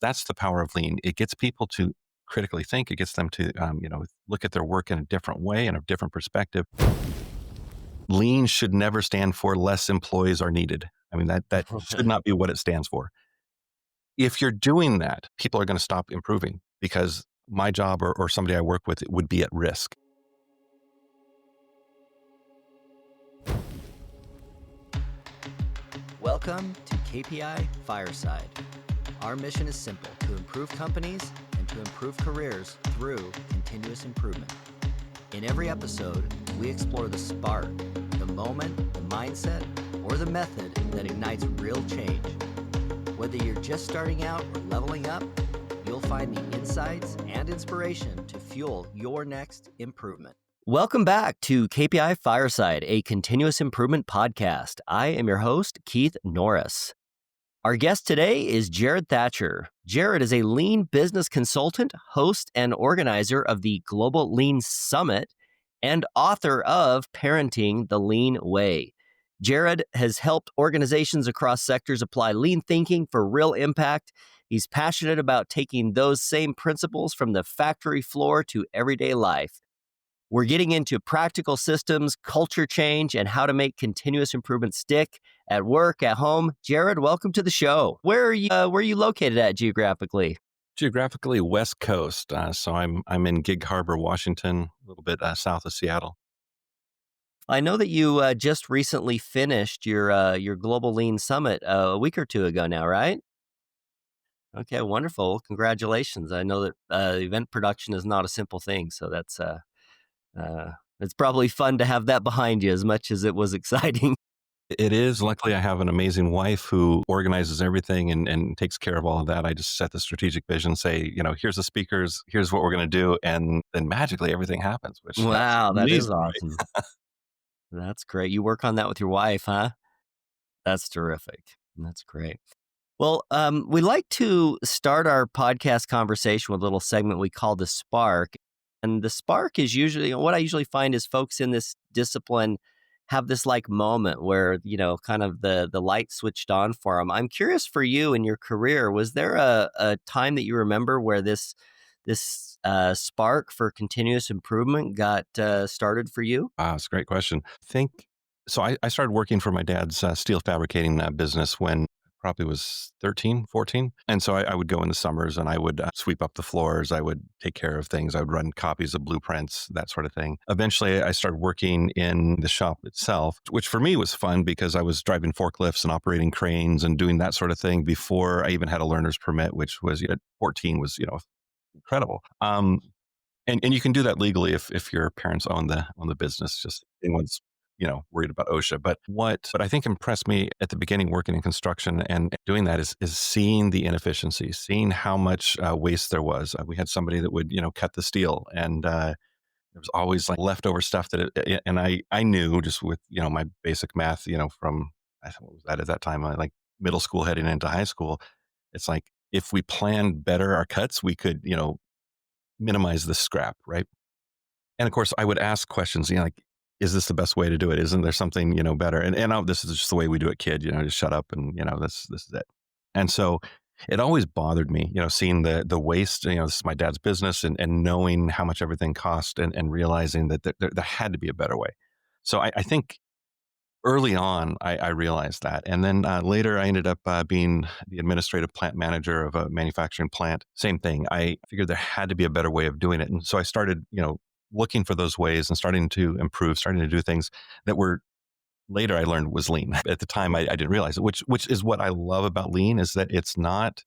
That's the power of lean. It gets people to critically think. It gets them to, look at their work in a different way and a different perspective. Lean should never stand for less employees are needed. I mean, that should not be what it stands for. If you're doing that, people are going to stop improving because my job or somebody I work with would be at risk. Welcome to KPI Fireside. Our mission is simple: to improve companies and to improve careers through continuous improvement. In every episode, we explore the spark, the moment, the mindset, or the method that ignites real change. Whether you're just starting out or leveling up, you'll find the insights and inspiration to fuel your next improvement. Welcome back to KPI Fireside, a continuous improvement podcast. I am your host, Keith Norris. Our guest today is Jared Thatcher. Jared is a lean business consultant, host, and organizer of the Global Lean Summit, and author of Parenting the Lean Way. Jared has helped organizations across sectors apply lean thinking for real impact. He's passionate about taking those same principles from the factory floor to everyday life. We're getting into practical systems, culture change, and how to make continuous improvement stick at work, at home. Jared, welcome to the show. Where are you located at geographically? Geographically, West Coast. So I'm in Gig Harbor, Washington, a little bit south of Seattle. I know that you just recently finished your Global Lean Summit a week or two ago now, right? Okay, wonderful. Congratulations. I know that event production is not a simple thing, so that's it's probably fun to have that behind you as much as it was exciting. It is. Luckily, I have an amazing wife who organizes everything and takes care of all of that. I just set the strategic vision, say, here's the speakers, here's what we're going to do. And then magically everything happens, which that's Wow, that is amazing, right? awesome. That's great. You work on that with your wife, huh? That's terrific. That's great. Well, we like to start our podcast conversation with a little segment we call the Spark. And the spark is usually what I usually find is folks in this discipline have this like moment where, kind of the light switched on for them. I'm curious for you in your career, was there a time that you remember where this spark for continuous improvement got started for you? Wow, that's a great question. I started working for my dad's steel fabricating business when I probably was 13, 14. And so I would go in the summers and I would sweep up the floors. I would take care of things. I would run copies of blueprints, that sort of thing. Eventually, I started working in the shop itself, which for me was fun because I was driving forklifts and operating cranes and doing that sort of thing before I even had a learner's permit, which was, at 14 was, incredible. And you can do that legally if your parents own the business. Just anyone's worried about OSHA. But what I think impressed me at the beginning working in construction and doing that is seeing the inefficiency, seeing how much waste there was. We had somebody that would cut the steel, and there was always like leftover stuff and I knew just with my basic math from what was that at that time, like middle school heading into high school. It's like if we planned better our cuts, we could minimize the scrap, right? And of course, I would ask questions, like, is this the best way to do it? Isn't there something, better? And this is just the way we do it, kid, just shut up and, this is it. And so it always bothered me, seeing the waste, this is my dad's business and knowing how much everything cost and realizing that there had to be a better way. So I think early on, I realized that. And then later I ended up being the administrative plant manager of a manufacturing plant. Same thing. I figured there had to be a better way of doing it. And so I started, looking for those ways and starting to improve, starting to do things that were later I learned was lean. At the time, I didn't realize it, which is what I love about lean is that it's not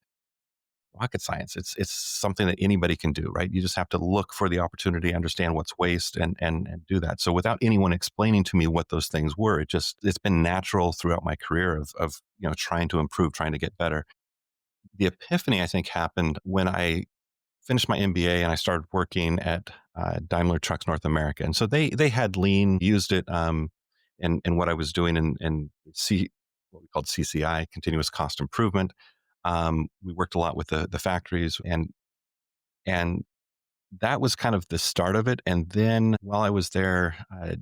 rocket science. It's something that anybody can do, right? You just have to look for the opportunity, understand what's waste and do that. So without anyone explaining to me what those things were, it's been natural throughout my career of trying to improve, trying to get better. The epiphany, I think, happened when I finished my MBA and I started working at Daimler Trucks North America. And so they had lean, used it in what I was doing in what we called CCI, continuous cost improvement. We worked a lot with the factories and that was kind of the start of it. And then while I was there,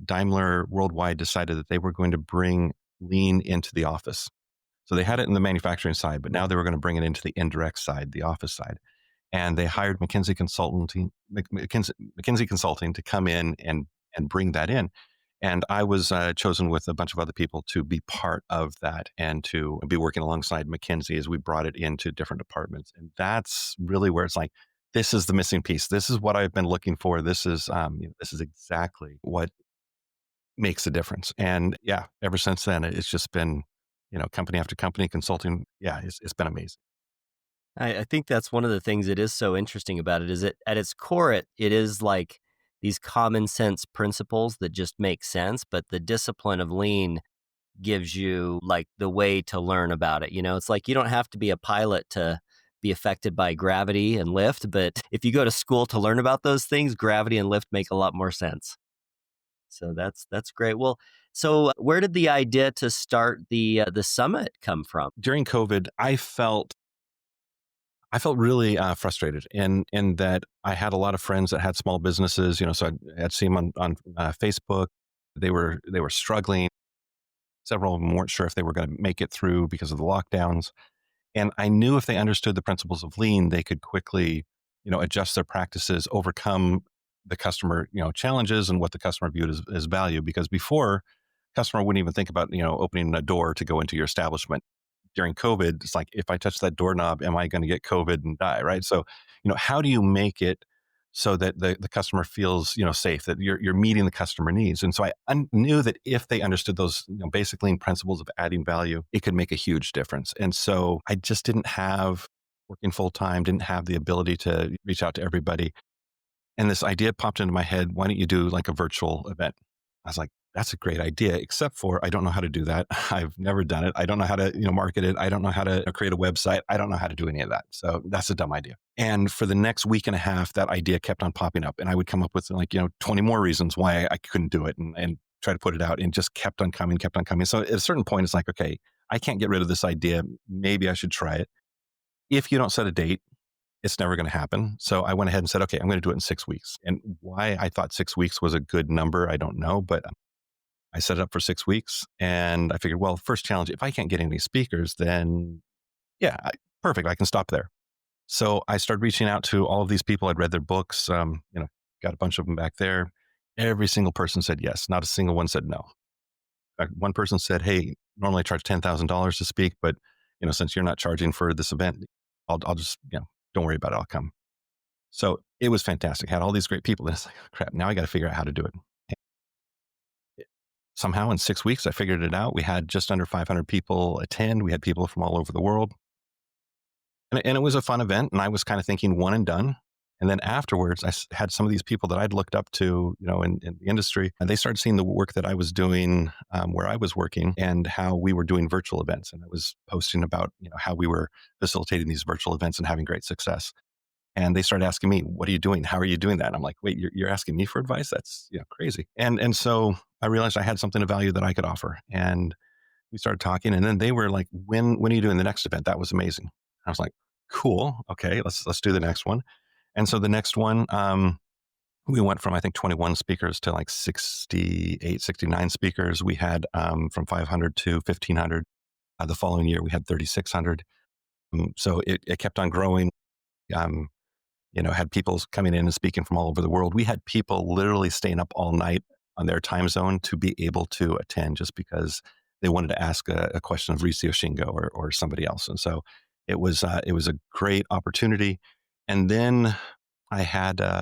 Daimler Worldwide decided that they were going to bring lean into the office. So they had it in the manufacturing side, but now they were going to bring it into the indirect side, the office side. And they hired McKinsey Consulting to come in and bring that in. And I was chosen with a bunch of other people to be part of that and to be working alongside McKinsey as we brought it into different departments. And that's really where it's like, this is the missing piece. This is what I've been looking for. This is exactly what makes a difference. And yeah, ever since then, it's just been, company after company consulting. Yeah, it's been amazing. I think that's one of the things that is so interesting about it is that at its core, it is like these common sense principles that just make sense, but the discipline of lean gives you like the way to learn about it. It's like you don't have to be a pilot to be affected by gravity and lift, but if you go to school to learn about those things, gravity and lift make a lot more sense. So that's great. Well, so where did the idea to start the summit come from? During COVID, I felt really frustrated in that I had a lot of friends that had small businesses, so I'd seen them on Facebook. They were struggling. Several of them weren't sure if they were going to make it through because of the lockdowns. And I knew if they understood the principles of lean, they could quickly, adjust their practices, overcome the customer, challenges and what the customer viewed as value. Because before, customer wouldn't even think about, opening a door to go into your establishment. During COVID, it's like, if I touch that doorknob, am I going to get COVID and die? Right. So, how do you make it so that the customer feels, safe, that you're meeting the customer needs? And so I knew that if they understood those, basic lean principles of adding value, it could make a huge difference. And so I just didn't have working full time, didn't have the ability to reach out to everybody. And this idea popped into my head. Why don't you do like a virtual event? I was like, that's a great idea, except for I don't know how to do that. I've never done it. I don't know how to, market it. I don't know how to create a website. I don't know how to do any of that. So that's a dumb idea. And for the next week and a half, that idea kept on popping up. And I would come up with 20 more reasons why I couldn't do it and try to put it out, and just kept on coming, kept on coming. So at a certain point, it's like, okay, I can't get rid of this idea. Maybe I should try it. If you don't set a date, it's never going to happen. So I went ahead and said, okay, I'm going to do it in 6 weeks. And why I thought 6 weeks was a good number, I don't know, but I set it up for 6 weeks, and I figured, well, first challenge, if I can't get any speakers, then yeah, perfect. I can stop there. So I started reaching out to all of these people. I'd read their books, got a bunch of them back there. Every single person said yes. Not a single one said no. In fact, one person said, hey, normally I charge $10,000 to speak, but since you're not charging for this event, I'll just, don't worry about it. I'll come. So it was fantastic. Had all these great people. And it's like, oh, crap, now I got to figure out how to do it. Somehow in 6 weeks, I figured it out. We had just under 500 people attend. We had people from all over the world. And it was a fun event. And I was kind of thinking one and done. And then afterwards, had some of these people that I'd looked up to, in the industry, and they started seeing the work that I was doing where I was working and how we were doing virtual events. And I was posting about, how we were facilitating these virtual events and having great success. And they started asking me, what are you doing? How are you doing that? And I'm like, wait, you're asking me for advice? That's crazy. And so I realized I had something of value that I could offer. And we started talking. And then they were like, when are you doing the next event? That was amazing. I was like, cool. Okay, let's do the next one. And so the next one, we went from, I think, 21 speakers to like 68, 69 speakers. We had from 500 to 1,500. The following year, we had 3,600. So it kept on growing. Um, had people coming in and speaking from all over the world. We had people literally staying up all night on their time zone to be able to attend just because they wanted to ask a question of Ricio Shingo or somebody else. And so it was a great opportunity. And then I had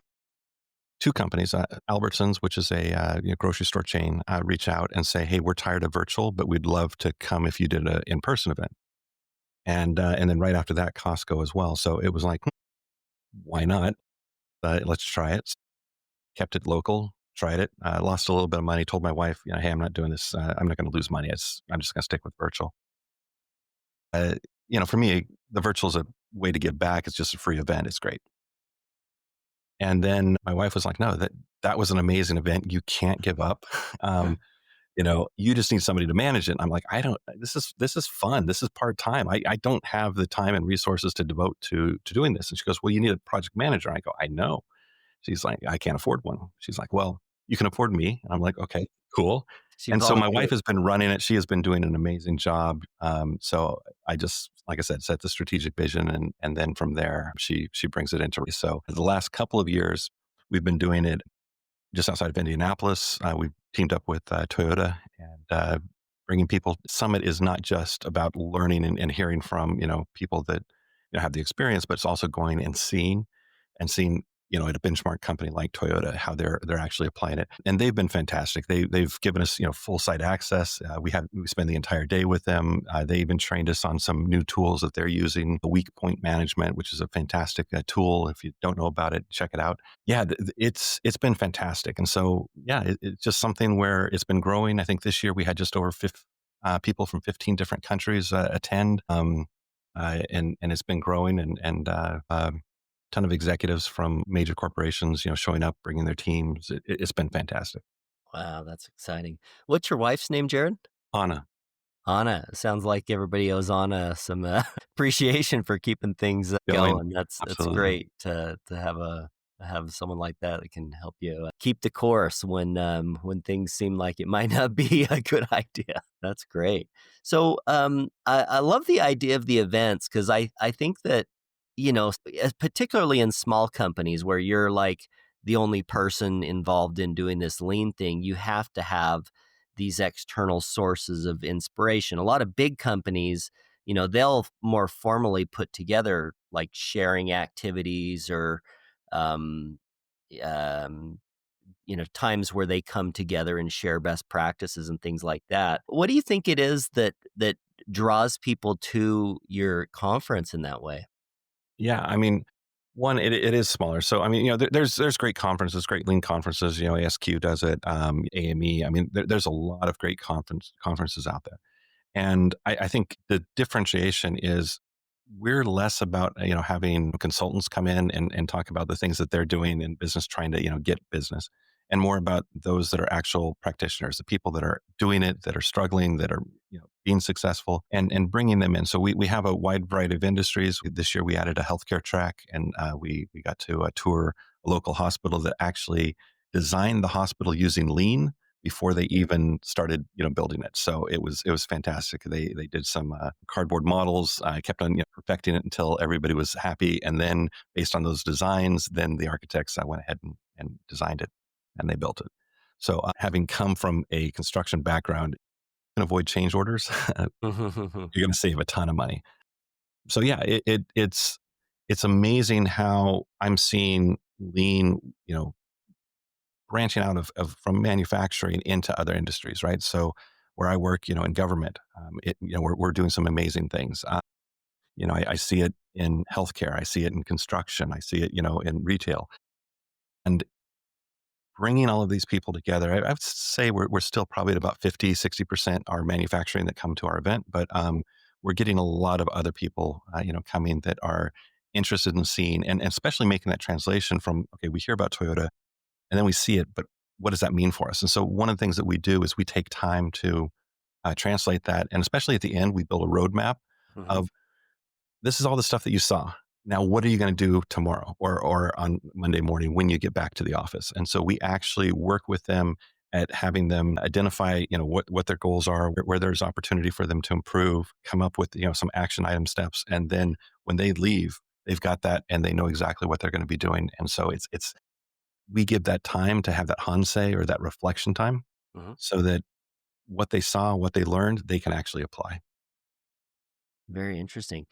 two companies, Albertsons, which is a grocery store chain, reach out and say, hey, we're tired of virtual, but we'd love to come if you did an in-person event. And then right after that, Costco as well. So it was like, why not? Let's try it. Kept it local, tried it, lost a little bit of money, told my wife, hey, I'm not doing this. I'm not going to lose money. I'm just going to stick with virtual. For me, the virtual is a way to give back. It's just a free event. It's great. And then my wife was like, no, that was an amazing event. You can't give up. You just need somebody to manage it. And I'm like, this is fun. This is part-time. I don't have the time and resources to devote to doing this. And she goes, well, you need a project manager. I go, I know. She's like, I can't afford one. She's like, well, you can afford me. And I'm like, okay, cool. She And so my wife volunteered. has been running it. She has been doing an amazing job. So I just, like I said, set the strategic vision, and then from there she brings it into. So the last couple of years, we've been doing it just outside of Indianapolis. We've teamed up with Toyota and bringing people. Summit is not just about learning and hearing from people that have the experience, but it's also going and seeing at a benchmark company like Toyota how they're actually applying it, and they've been fantastic. They've given us full site access. We spend the entire day with them. They even trained us on some new tools that they're using, the weak point management, which is a fantastic tool. If you don't know about it, check it out. Yeah, it's been fantastic, and so yeah, it's just something where it's been growing. I think this year we had just over 50 people from 15 different countries attend, and it's been growing, and ton of executives from major corporations, showing up, bringing their teams. It's been fantastic. Wow, that's exciting. What's your wife's name, Jared? Anna, Anna. Sounds like everybody owes Anna some appreciation for keeping things going going. That's absolutely. great to have someone like that that can help you keep the course when things seem like it might not be a good idea. That's great. So I love the idea of the events because I think that particularly in small companies where you're like the only person involved in doing this lean thing, you have to have these external sources of inspiration. A lot of big companies, they'll more formally put together like sharing activities or, um, um, times where they come together and share best practices and things like that. What do you think it is that draws people to your conference in that way? Yeah, I mean, one, it is smaller. So I mean, there's great conferences, great lean conferences. ASQ does it, AME. I mean, there's a lot of great conferences out there. And I think the differentiation is we're less about having consultants come in and talk about the things that they're doing in business, trying to get business, and more about those that are actual practitioners, the people that are doing it, that are struggling, that are being successful, and bringing them in. So we have a wide variety of industries. This year we added a healthcare track, and we got to tour a local hospital that actually designed the hospital using lean before they even started, building it. So it was fantastic. They did some cardboard models. I kept on perfecting it until everybody was happy, and then based on those designs, then the architects went ahead and designed it, and they built it. So having come from a construction background, you can avoid change orders. You're going to save a ton of money. So yeah, it's amazing how I'm seeing lean, branching out of from manufacturing into other industries, right? So where I work, in government, we're doing some amazing things. I see it in healthcare, I see it in construction, I see it, in retail, and bringing all of these people together. I would say we're still probably at about 50, 60% our manufacturing that come to our event, but we're getting a lot of other people, coming that are interested in seeing and especially making that translation from, okay, we hear about Toyota and then we see it, but what does that mean for us? And so one of the things that we do is we take time to translate that. And especially at the end, we build a roadmap Mhm. of this is all the stuff that you saw. Now, what are you going to do tomorrow or on Monday morning when you get back to the office? And so we actually work with them at having them identify, what their goals are, where there's opportunity for them to improve, come up with, some action item steps. And then when they leave, they've got that and they know exactly what they're going to be doing. And so we give that time to have that Hansei or that reflection time Mhm. so that what they saw, what they learned, they can actually apply. Very interesting.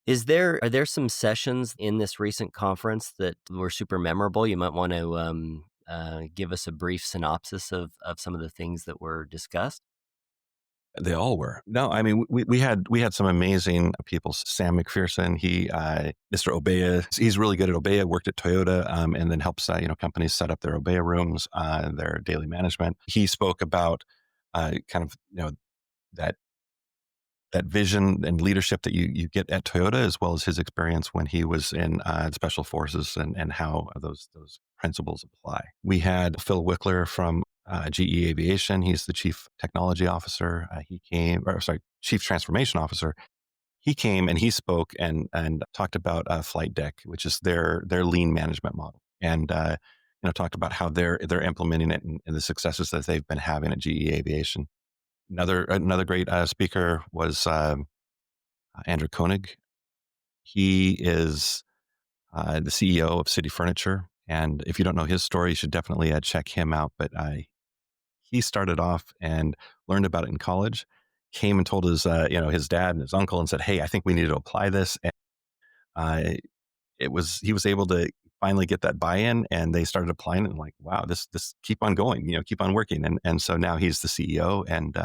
Are there some sessions in this recent conference that were super memorable? You might want to give us a brief synopsis of some of the things that were discussed. They all were. No, I mean, we had some amazing people. Sam McPherson, Mr. Obeya, he's really good at Obeya, worked at Toyota, and then helps, companies set up their Obeya rooms, their daily management. He spoke about kind of, that that vision and leadership that you get at Toyota, as well as his experience when he was in special forces and how those principles apply. We had Phil Wickler from GE Aviation. He's the chief technology officer. He came, or sorry, chief transformation officer. He came and he spoke and talked about Flight Deck, which is their lean management model. And talked about how they're implementing it and the successes that they've been having at GE Aviation. Another great speaker was Andrew Koenig. He is the CEO of City Furniture, and if you don't know his story, you should definitely check him out. But he started off and learned about it in college. Came and told his dad and his uncle and said, "Hey, I think we need to apply this." And uh, he was able to finally get that buy-in, and they started applying it. And like, wow, this keep on going, keep on working. And so now he's the CEO, and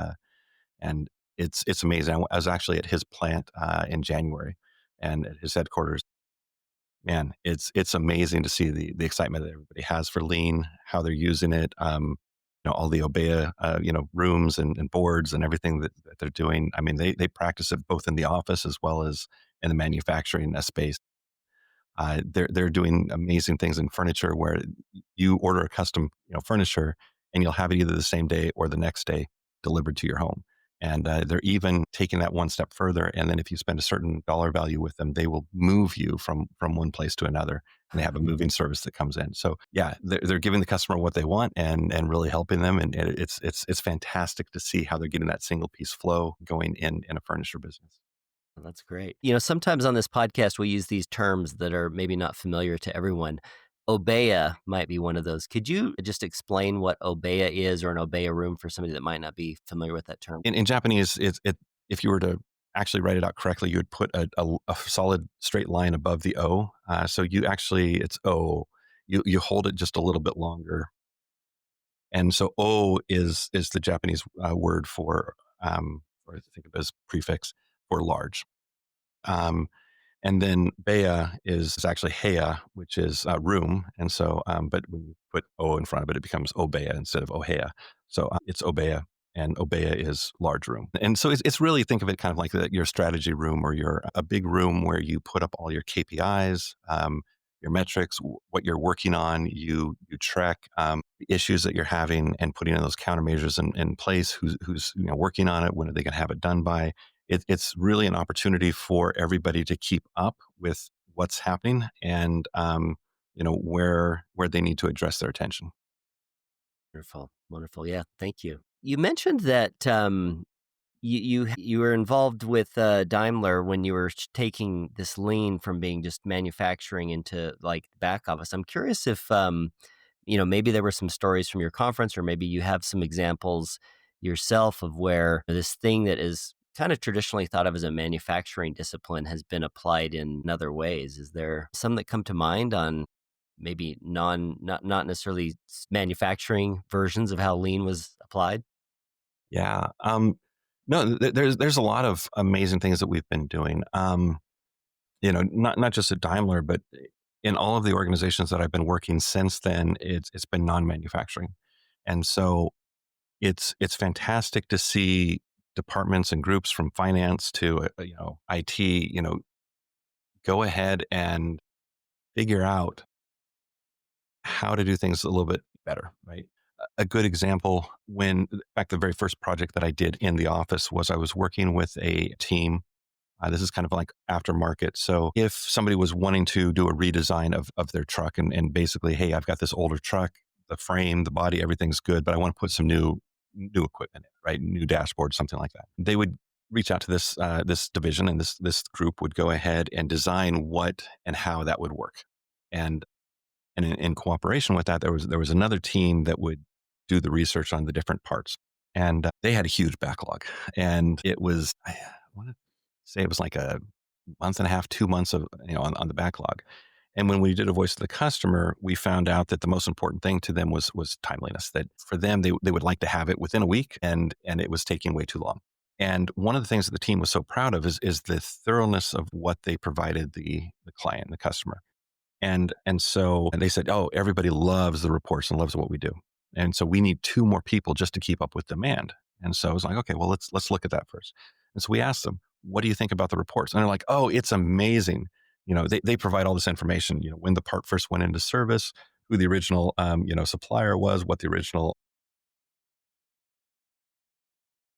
it's amazing. I was actually at his plant in January, and at his headquarters. Man, it's amazing to see the excitement that everybody has for lean, how they're using it. All the Obeya, rooms and boards and everything that they're doing. I mean, they practice it both in the office as well as in the manufacturing space. They're doing amazing things in furniture where you order a custom furniture and you'll have it either the same day or the next day delivered to your home. And they're even taking that one step further. And then if you spend a certain dollar value with them, they will move you from one place to another. And they have a moving service that comes in. So yeah, they're giving the customer what they want and really helping them. And it's fantastic to see how they're getting that single piece flow going in a furniture business. Well, that's great. Sometimes on this podcast, we use these terms that are maybe not familiar to everyone. Obeya might be one of those. Could you just explain what Obeya is or an Obeya room for somebody that might not be familiar with that term? In Japanese, if you were to actually write it out correctly, you would put a solid straight line above the O. So it's O. You hold it just a little bit longer, and so O is the Japanese word or think of it as prefix for large. Um, and then Bea is actually Heya, which is room. And so, but when you put O in front of it, it becomes Obeya instead of Ohea. So it's Obeya, and Obeya is large room. And so it's really, think of it kind of like your strategy room or a big room where you put up all your KPIs, your metrics, what you're working on. You track the issues that you're having and putting in those countermeasures in place. Who's working on it? When are they going to have it done by? It's really an opportunity for everybody to keep up with what's happening and where they need to address their attention. Wonderful. Wonderful. Yeah. Thank you. You mentioned that you were involved with Daimler when you were taking this lean from being just manufacturing into like back office. I'm curious if maybe there were some stories from your conference, or maybe you have some examples yourself of where this thing that is kind of traditionally thought of as a manufacturing discipline has been applied in other ways. Is there some that come to mind on maybe not necessarily manufacturing versions of how lean was applied? Yeah. No, there's a lot of amazing things that we've been doing. Not just at Daimler, but in all of the organizations that I've been working since then, it's been non-manufacturing. And so it's fantastic to see departments and groups from finance to IT, go ahead and figure out how to do things a little bit better, right? A good example, in fact, the very first project that I did in the office was I was working with a team. This is kind of like aftermarket. So if somebody was wanting to do a redesign of their truck and basically, hey, I've got this older truck, the frame, the body, everything's good, but I want to put some new equipment in, right? New dashboard, something like that. They would reach out to this division, and this group would go ahead and design what and how that would work. And in cooperation with that, there was another team that would do the research on the different parts. And they had a huge backlog. And it was, I want to say it was like a month and a half, 2 months of, on the backlog. And when we did a voice of the customer, we found out that the most important thing to them was timeliness, that for them, they would like to have it within a week, and it was taking way too long. And one of the things that the team was so proud of is the thoroughness of what they provided the client, the customer. And so they said, oh, everybody loves the reports and loves what we do. And so we need 2 more people just to keep up with demand. And so I was like, okay, well, let's look at that first. And so we asked them, what do you think about the reports? And they're like, oh, it's amazing. They provide all this information, when the part first went into service, who the original, supplier was, what the original,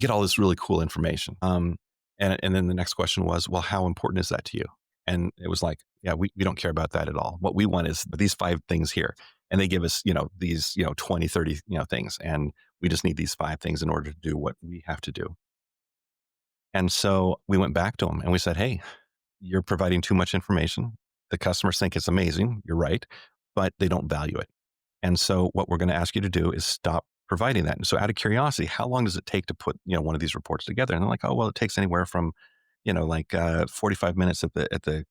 get all this really cool information. And then the next question was, well, how important is that to you? And it was like, yeah, we don't care about that at all. What we want is these 5 things here. and they give us, these, 20, 30, things. And we just need these 5 things in order to do what we have to do. And so we went back to them and we said, hey, you're providing too much information. The customers think it's amazing. You're right, but they don't value it. And so what we're going to ask you to do is stop providing that. And so out of curiosity, how long does it take to put, one of these reports together? And they're like, oh, well, it takes anywhere from, 45 minutes at the,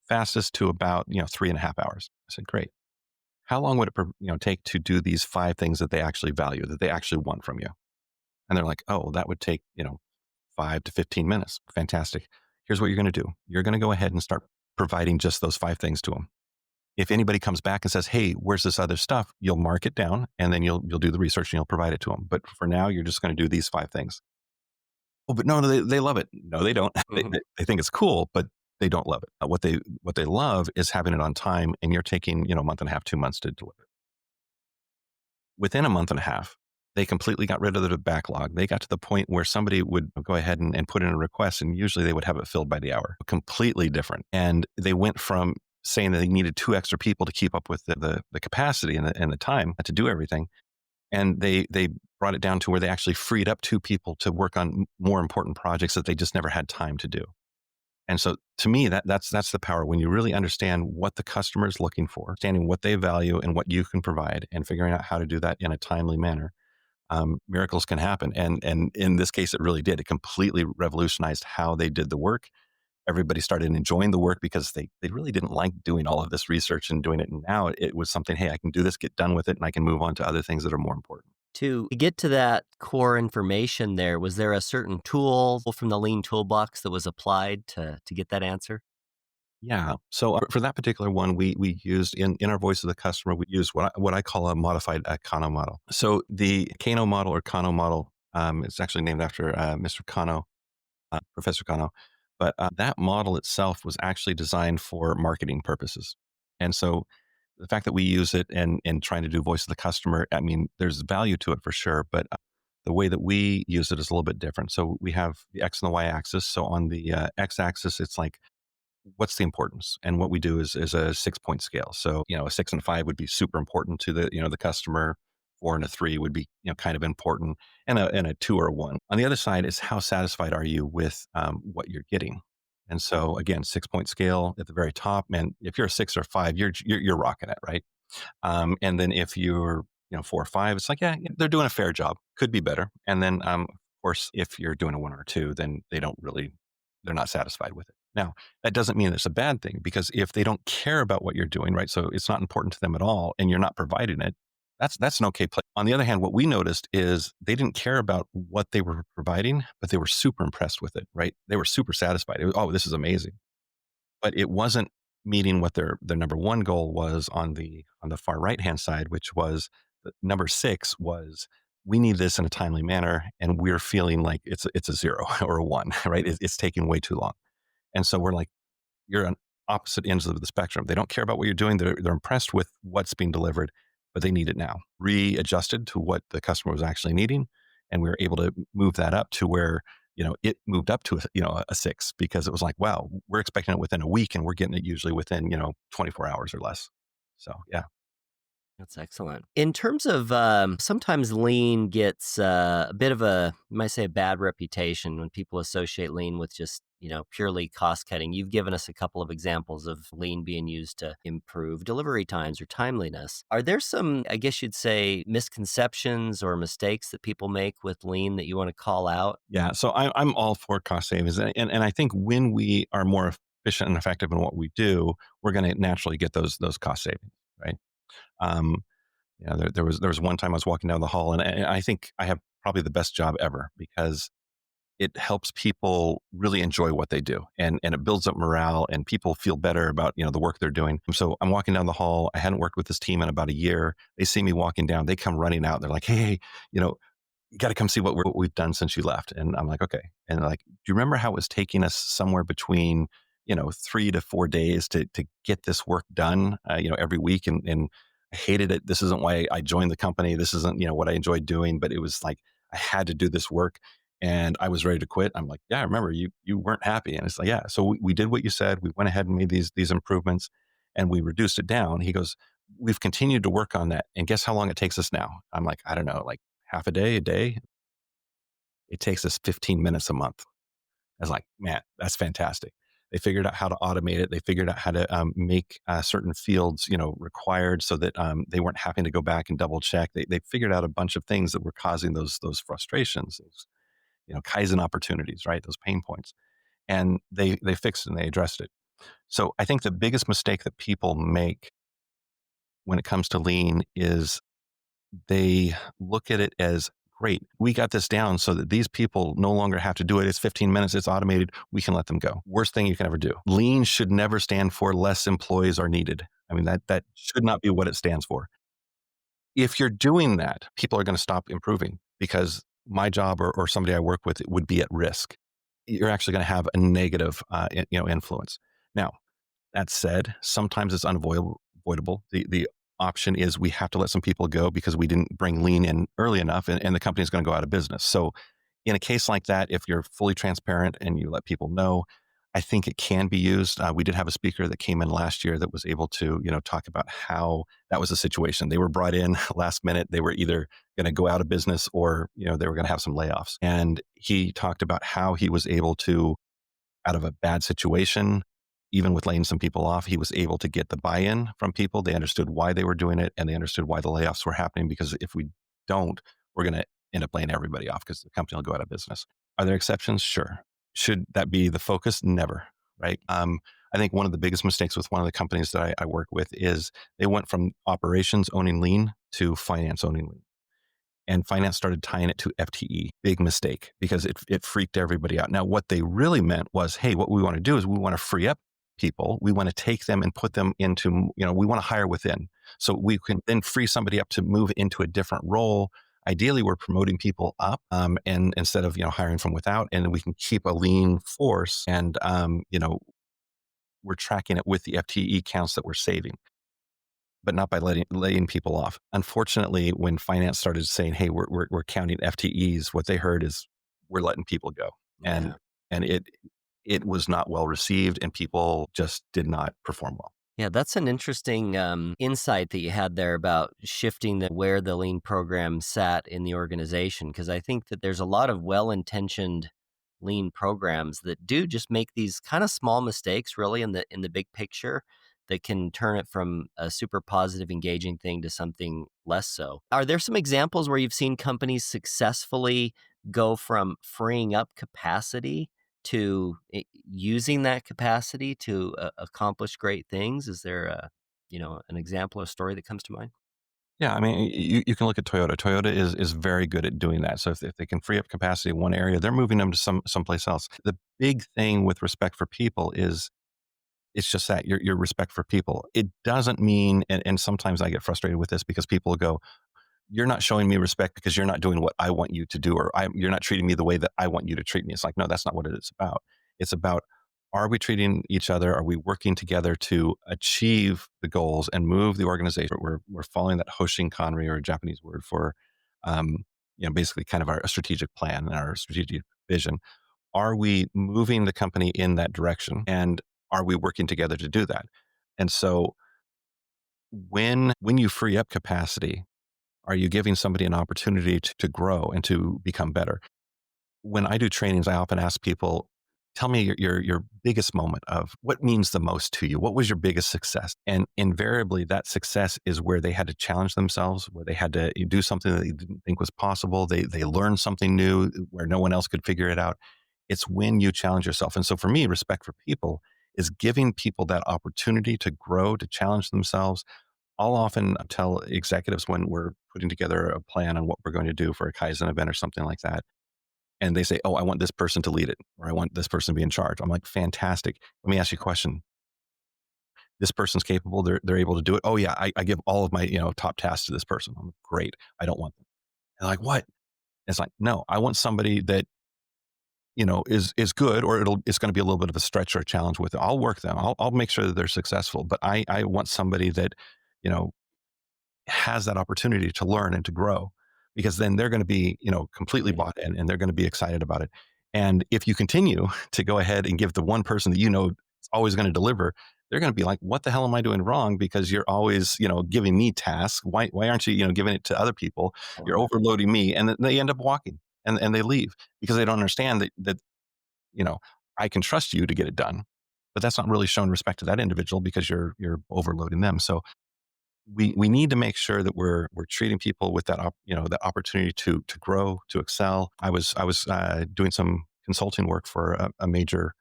fastest to about, 3.5 hours. I said, great. How long would it, take to do these 5 things that they actually value, that they actually want from you? And they're like, oh, that would take, 5 to 15 minutes. Fantastic. Here's what you're going to do. You're going to go ahead and start providing just those 5 things to them. If anybody comes back and says, hey, where's this other stuff? You'll mark it down and then you'll do the research and you'll provide it to them. But for now, you're just going to do these 5 things. Oh, but no, they love it. No, they don't. They think it's cool, but they don't love it. What they love is having it on time, and you're taking, a month and a half, 2 months to deliver. Within a month and a half, they completely got rid of the backlog. They got to the point where somebody would go ahead and put in a request, and usually they would have it filled by the hour. Completely different. And they went from saying that they needed 2 extra people to keep up with the capacity and the time to do everything. And they brought it down to where they actually freed up 2 people to work on more important projects that they just never had time to do. And so to me, that's the power when you really understand what the customer is looking for, understanding what they value and what you can provide, and figuring out how to do that in a timely manner. Miracles can happen. And in this case, it really did. It completely revolutionized how they did the work. Everybody started enjoying the work because they really didn't like doing all of this research and doing it. And now it was something, hey, I can do this, get done with it, and I can move on to other things that are more important. To get to that core information there, was there a certain tool from the Lean toolbox that was applied to get that answer? Yeah. So for that particular one, we used in our voice of the customer, we used what I call a modified Kano model. So the Kano model or Kano model, it's actually named after Mr. Kano, Professor Kano. But that model itself was actually designed for marketing purposes. And so the fact that we use it and trying to do voice of the customer, I mean, there's value to it for sure, but the way that we use it is a little bit different. So we have the X and the Y axis. So on the X axis, it's like, what's the importance? And what we do is a 6-point scale. So, a 6 and a 5 would be super important to the customer. 4 and a 3 would be, kind of important, and a 2 or a 1. On the other side is how satisfied are you with what you're getting? And so again, 6-point scale at the very top, man, if you're a 6 or 5, you're rocking it, right? And then if you're, 4 or 5, it's like, yeah, they're doing a fair job. Could be better. And then, of course, if you're doing a 1 or a 2, then they're not satisfied with it. Now, that doesn't mean it's a bad thing, because if they don't care about what you're doing, right? So it's not important to them at all, and you're not providing it, that's an okay place. On the other hand, what we noticed is they didn't care about what they were providing, but they were super impressed with it, right? They were super satisfied. It was, oh, this is amazing. But it wasn't meeting what their number one goal was on the far right hand side, which was number 6 was, we need this in a timely manner, and we're feeling like it's a 0 or a 1, right? It's taking way too long. And so we're like, you're on opposite ends of the spectrum. They don't care about what you're doing. They're impressed with what's being delivered, but they need it now. Readjusted to what the customer was actually needing, and we were able to move that up to where it moved up to a 6, because it was like, wow, we're expecting it within a week, and we're getting it usually within 24 hours or less. So yeah. That's excellent. In terms of sometimes lean gets a bit of you might say, a bad reputation when people associate lean with just, purely cost cutting. You've given us a couple of examples of lean being used to improve delivery times or timeliness. Are there some, I guess you'd say, misconceptions or mistakes that people make with lean that you want to call out? Yeah. So I'm all for cost savings. And I think when we are more efficient and effective in what we do, we're going to naturally get those cost savings, right? Um, there was one time I was walking down the hall, and I think I have probably the best job ever, because it helps people really enjoy what they do, and it builds up morale, and people feel better about the work they're doing. So I'm walking down the hall. I hadn't worked with this team in about a year. They see me walking down. They come running out. They're like, "Hey, you got to come see what we've done since you left." And I'm like, "Okay." And they're like, "Do you remember how it was taking us somewhere between 3 to 4 days to get this work done, every week? And I hated it. This isn't why I joined the company. This isn't, what I enjoyed doing, but it was like, I had to do this work, and I was ready to quit." I'm like, "Yeah, I remember you weren't happy." And it's like, "Yeah." So we did what you said. We went ahead and made these improvements, and we reduced it down. He goes, we've continued to work on that. And guess how long it takes us now? I'm like, I don't know, like half a day, a day. It takes us 15 minutes a month. I was like, man, that's fantastic. They figured out how to automate it. They figured out how to make certain fields, required so that they weren't having to go back and double check. They figured out a bunch of things that were causing those frustrations, those, Kaizen opportunities, right? Those pain points, and they fixed it and they addressed it. So I think the biggest mistake that people make when it comes to lean is they look at it as great. We got this down so that these people no longer have to do it. It's 15 minutes. It's automated. We can let them go. Worst thing you can ever do. Lean should never stand for less employees are needed. I mean, that should not be what it stands for. If you're doing that, people are going to stop improving because my job or somebody I work with would be at risk. You're actually going to have a negative, influence. Now, that said, sometimes it's unavoidable. Avoidable. The option is we have to let some people go because we didn't bring lean in early enough, and the company is going to go out of business. So, in a case like that, if you're fully transparent and you let people know, I think it can be used. We did have a speaker that came in last year that was able to, talk about how that was the situation. They were brought in last minute. They were either going to go out of business or, they were going to have some layoffs. And he talked about how he was able to, out of a bad situation, even with laying some people off, he was able to get the buy-in from people. They understood why they were doing it and they understood why the layoffs were happening. Because if we don't, we're going to end up laying everybody off because the company will go out of business. Are there exceptions? Sure. Should that be the focus? Never. Right. I think one of the biggest mistakes with one of the companies that I work with is they went from operations owning lean to finance owning lean. And finance started tying it to FTE. Big mistake because it freaked everybody out. Now, what they really meant was, hey, what we want to do is we want to free up people. We want to take them and put them into, we want to hire within. So we can then free somebody up to move into a different role. Ideally, we're promoting people up and instead of, hiring from without, and we can keep a lean force and, we're tracking it with the FTE counts that we're saving, but not by laying people off. Unfortunately, when finance started saying, "Hey, we're counting FTEs," what they heard is we're letting people go, and Yeah. and it was not well received, and people just did not perform well. Yeah, that's an interesting insight that you had there about shifting where the lean program sat in the organization. Because I think that there's a lot of well-intentioned lean programs that do just make these kind of small mistakes, really, in the big picture, that can turn it from a super positive, engaging thing to something less so. Are there some examples where you've seen companies successfully go from freeing up capacity to using that capacity to accomplish great things? Is there an example or story that comes to mind? Yeah, I mean, you can look at Toyota. Toyota is very good at doing that. So if they can free up capacity in one area, they're moving them to someplace else. The big thing with respect for people is it's just that your respect for people. It doesn't mean, and sometimes I get frustrated with this because people go, "You're not showing me respect because you're not doing what I want you to do, or you're not treating me the way that I want you to treat me." It's like, no, that's not what it is about. It's about, are we treating each other? Are we working together to achieve the goals and move the organization? We're following that Hoshinkanri, or a Japanese word for, basically kind of our strategic plan and our strategic vision. Are we moving the company in that direction? And are we working together to do that? And so when you free up capacity, are you giving somebody an opportunity to grow and to become better? When I do trainings, I often ask people, tell me your biggest moment of what means the most to you. What was your biggest success? And invariably, that success is where they had to challenge themselves, where they had to do something that they didn't think was possible. They learned something new where no one else could figure it out. It's when you challenge yourself. And so for me, respect for people is giving people that opportunity to grow, to challenge themselves. I'll often tell executives when we're putting together a plan on what we're going to do for a Kaizen event or something like that. And they say, "Oh, I want this person to lead it, or I want this person to be in charge." I'm like, fantastic. Let me ask you a question. This person's capable. They're able to do it. Oh yeah. I give all of my, top tasks to this person. I'm like, great. I don't want them. They're like, what? It's like, no, I want somebody that, is good, or it's going to be a little bit of a stretch or a challenge with it. I'll work them. I'll make sure that they're successful, but I want somebody that, you know, has that opportunity to learn and to grow, because then they're going to be, completely bought in and they're going to be excited about it. And if you continue to go ahead and give the one person that is always going to deliver, they're going to be like, what the hell am I doing wrong? Because you're always, giving me tasks. Why aren't you, giving it to other people? You're overloading me. And then they end up walking and they leave because they don't understand that, you know, I can trust you to get it done, but that's not really showing respect to that individual because you're overloading them. So we need to make sure that we're treating people with that opportunity to grow, to excel. I was doing some consulting work for a major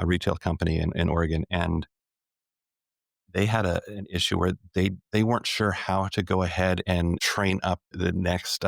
retail company in Oregon, and they had an issue where they weren't sure how to go ahead and train up the next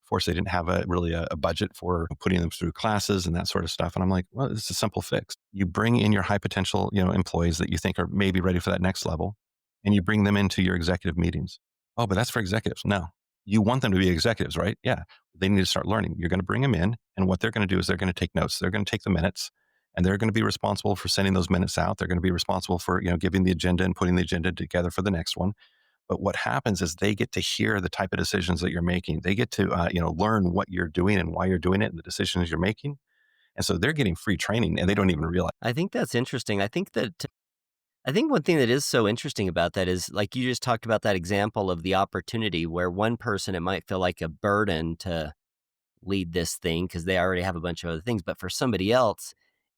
force. They didn't have a budget for putting them through classes and that sort of stuff. And I'm like, well, it's a simple fix. You bring in your high potential, employees that you think are maybe ready for that next level, and you bring them into your executive meetings. Oh, but that's for executives. No, you want them to be executives, right? Yeah, they need to start learning. You're going to bring them in, and what they're going to do is they're going to take notes. They're going to take the minutes, and they're going to be responsible for sending those minutes out. They're going to be responsible for giving the agenda and putting the agenda together for the next one. But what happens is they get to hear the type of decisions that you're making. They get to learn what you're doing and why you're doing it and the decisions you're making. And so they're getting free training and they don't even realize. I think that's interesting. I think one thing that is so interesting about that is, like you just talked about that example of the opportunity where one person, it might feel like a burden to lead this thing because they already have a bunch of other things. But for somebody else,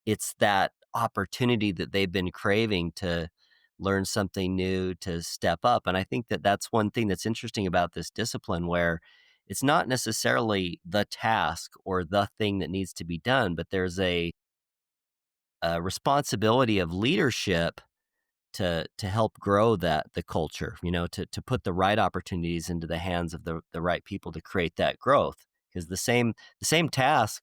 it's that opportunity that they've been craving to learn something new, to step up. And I think that that's one thing that's interesting about this discipline, where it's not necessarily the task or the thing that needs to be done, but there's a responsibility of leadership to help grow the culture, to put the right opportunities into the hands of the right people to create that growth. Because the same task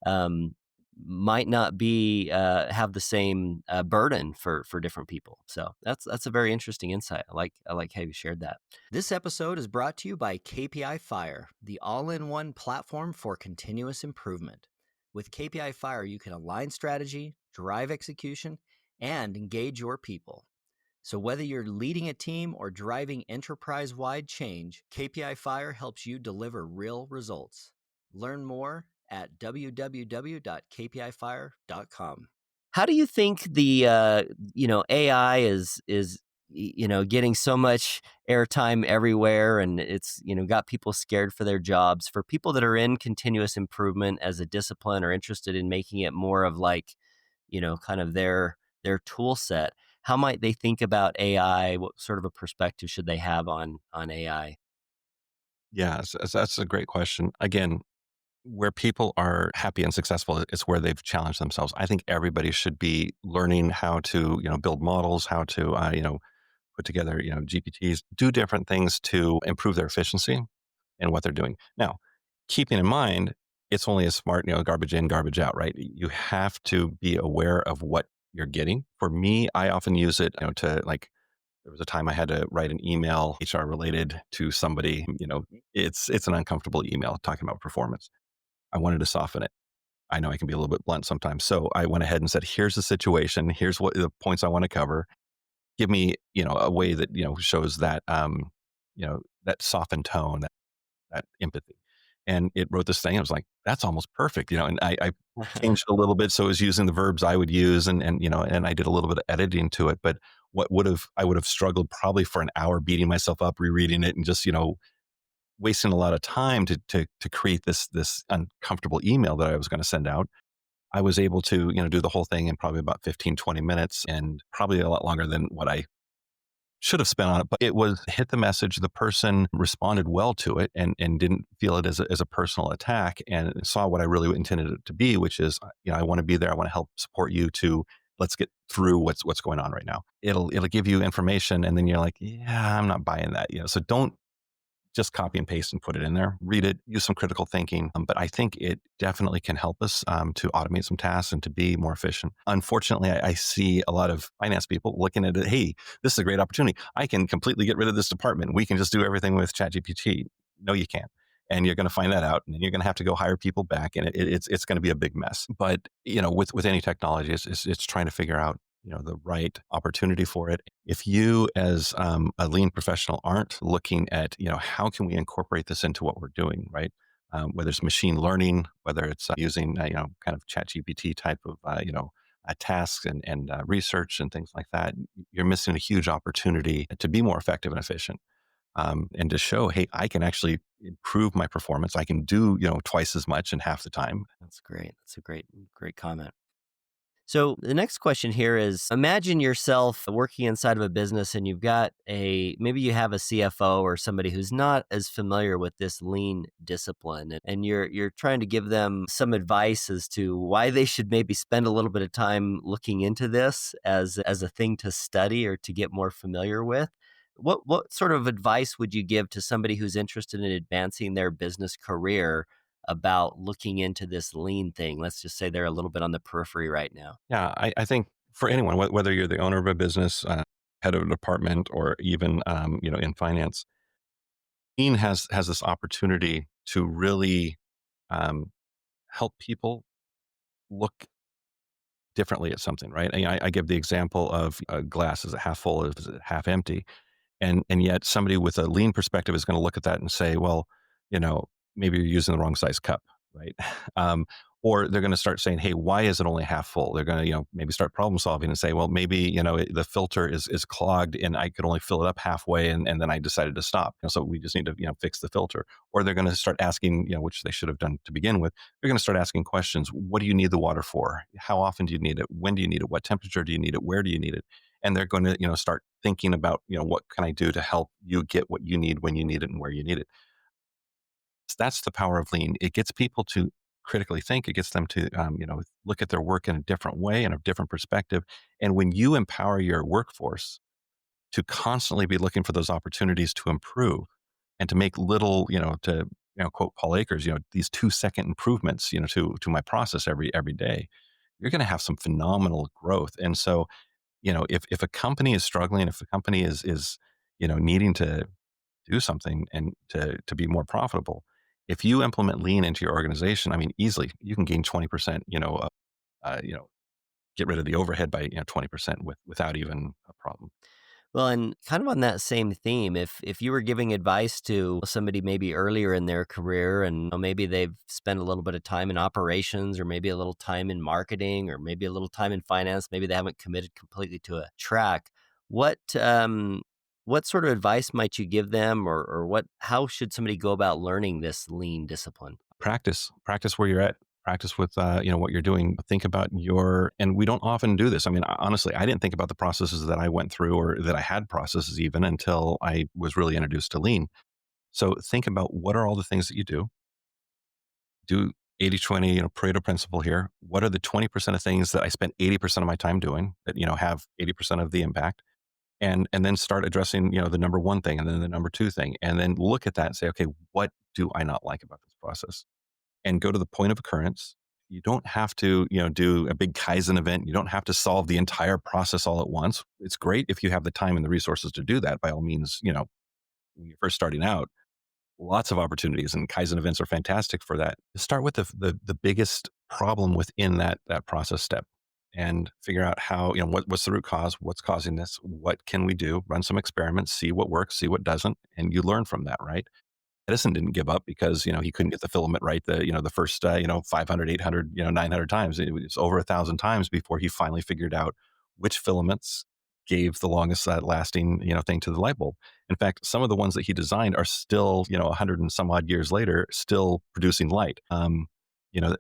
um, might not be have the same burden for different people. So that's a very interesting insight. I like how you shared that. This episode is brought to you by KPI Fire, the all-in-one platform for continuous improvement. With KPI Fire, you can align strategy, drive execution, and engage your people. So whether you're leading a team or driving enterprise-wide change, KPI Fire helps you deliver real results. Learn more at www.kpifire.com. How do you think the AI is getting so much airtime everywhere, and it's got people scared for their jobs? For people that are in continuous improvement as a discipline or interested in making it more of like kind of their tool set, how might they think about AI? What sort of a perspective should they have on AI? Yeah, that's a great question. Again, where people are happy and successful is where they've challenged themselves. I think everybody should be learning how to, build models, how to, put together, GPTs, do different things to improve their efficiency and what they're doing. Now, keeping in mind, it's only as smart, garbage in, garbage out, right? You have to be aware of what you're getting. For me, I often use it, to like, there was a time I had to write an email, HR related to somebody, it's an uncomfortable email talking about performance. I wanted to soften it. I know I can be a little bit blunt sometimes. So I went ahead and said, here's the situation. Here's what the points I want to cover. Give me, a way that, shows that, that softened tone, that empathy. And it wrote this thing. I was like, that's almost perfect, and I changed it a little bit. So it was using the verbs I would use and I did a little bit of editing to it. But I would have struggled probably for an hour beating myself up, rereading it and just, wasting a lot of time to create this uncomfortable email that I was going to send out. I was able to, do the whole thing in probably about 15, 20 minutes and probably a lot longer than what I should have spent on it, but it was hit the message. The person responded well to it and didn't feel it as a personal attack and saw what I really intended it to be, which is, I want to be there. I want to help support you to let's get through what's going on right now. It'll give you information and then you're like, yeah, I'm not buying that. So don't just copy and paste and put it in there. Read it, use some critical thinking. But I think it definitely can help us to automate some tasks and to be more efficient. Unfortunately, I see a lot of finance people looking at it. Hey, this is a great opportunity. I can completely get rid of this department. We can just do everything with ChatGPT. No, you can't. And you're going to find that out, and then you're going to have to go hire people back, and it's going to be a big mess. But with any technology, it's trying to figure out the right opportunity for it. If you as a lean professional aren't looking at, how can we incorporate this into what we're doing, right? Whether it's machine learning, whether it's using, kind of chat GPT type of, tasks and research and things like that, you're missing a huge opportunity to be more effective and efficient. And to show, hey, I can actually improve my performance. I can do, twice as much in half the time. That's great. That's a great comment. So the next question here is, imagine yourself working inside of a business and you've got maybe you have a CFO or somebody who's not as familiar with this lean discipline, and you're trying to give them some advice as to why they should maybe spend a little bit of time looking into this as a thing to study or to get more familiar with. What sort of advice would you give to somebody who's interested in advancing their business career about looking into this lean thing? Let's just say they're a little bit on the periphery right now. Yeah, I think for anyone, whether you're the owner of a business, head of a department, or even in finance, Lean has this opportunity to really um, help people look differently at something, right? I give the example of a glass: is it half full, or is it half empty? And yet somebody with a lean perspective is going to look at that and say, well, you know, maybe you're using the wrong size cup, right? um, or they're going to start saying, hey, why is it only half full? They're going to, maybe start problem solving and say, well, maybe, the filter is clogged and I could only fill it up halfway, and then I decided to stop. So we just need to, fix the filter. Or they're going to start asking, which they should have done to begin with. They're going to start asking questions. What do you need the water for? How often do you need it? When do you need it? What temperature do you need it? Where do you need it? And they're going to, start thinking about, what can I do to help you get what you need when you need it and where you need it. So that's the power of lean. It gets people to critically think. It gets them to, look at their work in a different way and a different perspective. And when you empower your workforce to constantly be looking for those opportunities to improve and to make little, quote Paul Akers, these 2-second improvements, to my process every day, you're going to have some phenomenal growth. And so, if a company is struggling, if a company is needing to do something and to be more profitable, if you implement lean into your organization, I mean, easily you can gain 20%, get rid of the overhead by 20% without even a problem. Well, and kind of on that same theme, if you were giving advice to somebody maybe earlier in their career, and maybe they've spent a little bit of time in operations, or maybe a little time in marketing, or maybe a little time in finance, maybe they haven't committed completely to a track. What sort of advice might you give them, or how should somebody go about learning this lean discipline? Practice where you're at. Practice with what you're doing. Think about and we don't often do this. I mean, honestly, I didn't think about the processes that I went through, or that I had processes even, until I was really introduced to lean. So think about, what are all the things that you do. Do 80/20, Pareto principle here. What are the 20% of things that I spent 80% of my time doing that, have 80% of the impact? And then start addressing, the number one thing, and then the number two thing. And then look at that and say, okay, what do I not like about this process? And go to the point of occurrence. You don't have to, do a big Kaizen event. You don't have to solve the entire process all at once. It's great if you have the time and the resources to do that. By all means, when you're first starting out, lots of opportunities, and Kaizen events are fantastic for that. Start with the biggest problem within that process step, and figure out how, what's the root cause, what's causing this, what can we do, run some experiments, see what works, see what doesn't, and you learn from that, right? Edison didn't give up because, he couldn't get the filament right the first, 500, 800, 900 times. It was over 1,000 times before he finally figured out which filaments gave the longest lasting, thing to the light bulb. In fact, some of the ones that he designed are still, 100 and some odd years later, still producing light.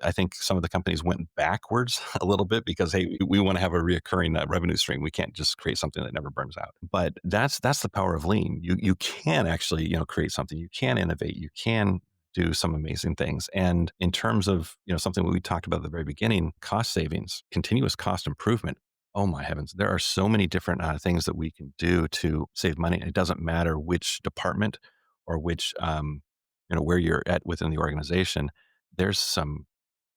I think some of the companies went backwards a little bit because, hey, we want to have a reoccurring revenue stream. We can't just create something that never burns out. But that's the power of lean. You can actually, create something. You can innovate. You can do some amazing things. And in terms of, something we talked about at the very beginning, cost savings, continuous cost improvement. Oh my heavens, there are so many different things that we can do to save money. It doesn't matter which department or which, where you're at within the organization. There's some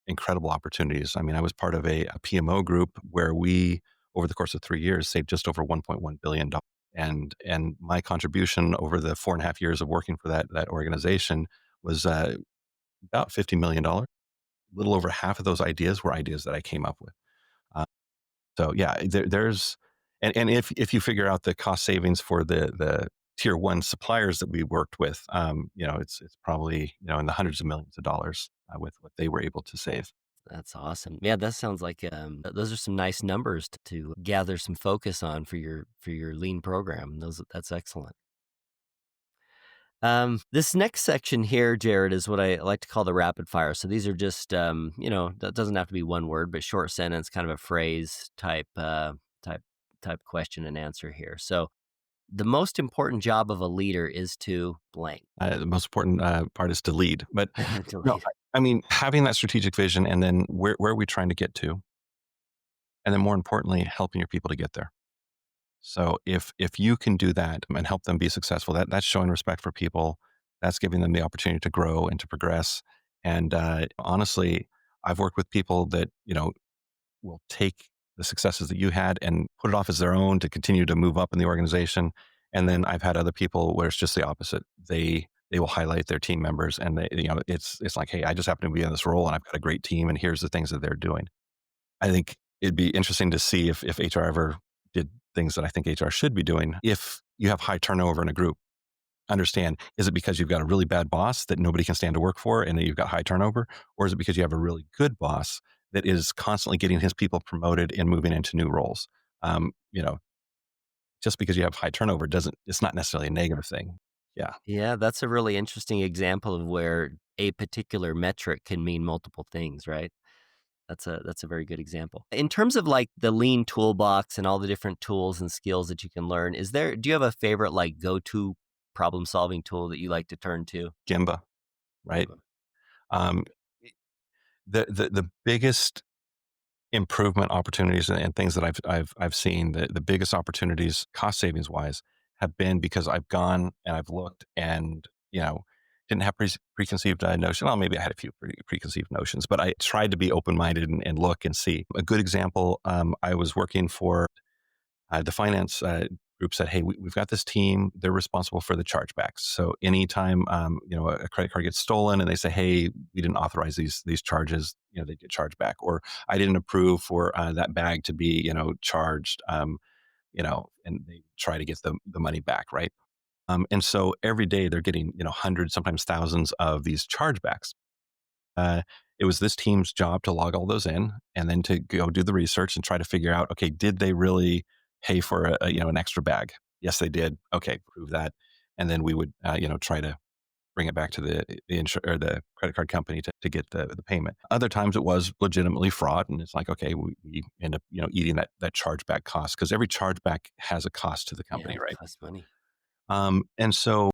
incredible opportunities. I mean, I was part of a PMO group where we, over the course of 3 years, saved just over $1.1 billion. And my contribution over the 4.5 years of working for that organization was about $50 million. A little over half of those ideas were ideas that I came up with. Uh, so yeah, there's, and if you figure out the cost savings for the tier one suppliers that we worked with, it's probably, in the hundreds of millions of dollars with what they were able to save. That's awesome. Yeah, that sounds like those are some nice numbers to gather some focus on for your lean program. That's excellent. This next section here, Jared, is what I like to call the rapid fire. So these are just, that doesn't have to be one word, but short sentence, kind of a phrase type type question and answer here. So the most important job of a leader is to blank. The most important part is to lead. But To no, lead. I mean, having that strategic vision and then where are we trying to get to? And then more importantly, helping your people to get there. So if you can do that and help them be successful, that's showing respect for people. That's giving them the opportunity to grow and to progress. And honestly, I've worked with people that will take the successes that you had and put it off as their own to continue to move up in the organization. And then I've had other people where it's just the opposite. They will highlight their team members, and it's like, hey, I just happen to be in this role, and I've got a great team, and here's the things that they're doing. I think it'd be interesting to see if HR ever did things that I think HR should be doing. If you have high turnover in a group, understand, is it because you've got a really bad boss that nobody can stand to work for and you've got high turnover? Or is it because you have a really good boss that is constantly getting his people promoted and moving into new roles? Um, you know, just because you have high turnover it's not necessarily a negative thing. Yeah. Yeah, that's a really interesting example of where a particular metric can mean multiple things, right? That's a very good example. In terms of like the lean toolbox and all the different tools and skills that you can learn, do you have a favorite like go-to problem solving tool that you like to turn to? Gimba, right? Gemma. Um, the biggest improvement opportunities and things that I've seen, the biggest opportunities cost savings wise have been because I've gone and I've looked and didn't have preconceived notion. Well, maybe I had a few preconceived notions, but I tried to be open minded and look and see. A good example, I was working for the finance group said, "Hey, we've got this team. They're responsible for the chargebacks. So anytime a credit card gets stolen, and they say, 'Hey, we didn't authorize these charges,' they get charged back. Or I didn't approve for that bag to be charged, and they try to get the money back, right? And so every day they're getting hundreds, sometimes thousands of these chargebacks. Uh, it was this team's job to log all those in and then to go do the research and try to figure out, okay, did they really pay for an extra bag? Yes, they did. Okay, prove that, and then we would try to bring it back to or the credit card company to get the payment. Other times it was legitimately fraud, and it's like, okay, we end up eating that chargeback cost because every chargeback has a cost to the Yeah, company, it right? costs money. And so